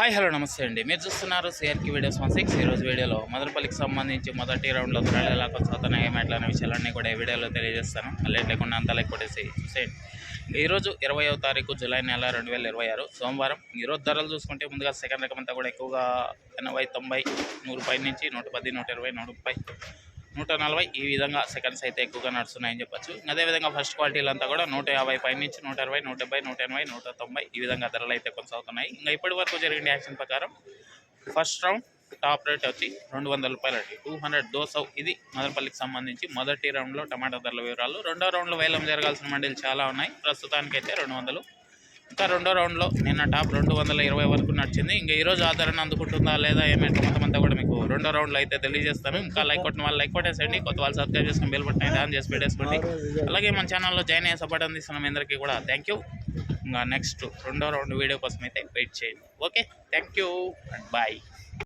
Hi hello నమస్తే అండి. మీరు చూస్తున్నారు సిఆర్కి వీడియోస్ 16. ఈరోజు వీడియోలో మదనపల్లికి సంబంధించి మొదటి రౌండ్లో ధరలు ఎలా కొనసాగుతున్నాయి ఏమాట్ల అనే విషయాలన్నీ కూడా ఈ వీడియోలో తెలియజేస్తాను. లేట్ లేకుండా అంతా లైక్ కొట్టేసి చూసేయండి. ఈరోజు 20వ తారీఖు జూలై నెల 2026 సోమవారం. ఈరోజు ధరలు చూసుకుంటే ముందుగా సెకండ్ రకం అంతా కూడా ఎక్కువగా 80, 90, 100 పై నుంచి 110, 120, 130, 140 ఈ విధంగా సెకండ్స్ అయితే ఎక్కువగా నడుస్తున్నాయని చెప్పచ్చు. అదేవిధంగా ఫస్ట్ క్వాలిటీలు అంతా కూడా 150 పై నుంచి 160, 170, 180, 190 ఈ విధంగా ధరలు అయితే కొనసాగుతున్నాయి. ఇంకా ఇప్పటి వరకు జరిగిన యాక్షన్ ప్రకారం ఫస్ట్ రౌండ్ టాప్ రేట్ వచ్చి 200 రూపాయలు అండి. 200 దోసౌ. ఇది మదనపల్లికి సంబంధించి మొదటి రౌండ్లో టమాటా ధరల వివరాలు. రెండో రౌండ్లో వేలం జరగాల్సిన మండీలు చాలా ఉన్నాయి. ప్రస్తుతానికైతే 200. ఇంకా రెండో రౌండ్లో నిన్న టాప్ 220 వరకు నడిచింది. ఇంకా ఈరోజు ఆదరణ అందుకుంటుందా లేదా ఏమైనా మొత్తం కూడా మీకు రెండో రౌండ్లో అయితే తెలియజేస్తాను. ఇంకా లైక్ కొట్టిన వాళ్ళు లైక్ కొట్టేసండి, కొత్త వాళ్ళు సబ్స్క్రైబ్ చేసుకుని బెల్ బటన్ అయితే ఆన్ చేసి పెట్టేసుకోండి. అలాగే మన ఛానల్లో జాయిన్ అయ్యే సపోర్ట్ అందిస్తున్న మీ అందరికీ కూడా థ్యాంక్ యూ. ఇంకా నెక్స్ట్ రెండో రౌండ్ వీడియో కోసం అయితే వెయిట్ చేయండి. Okay, thank you and bye.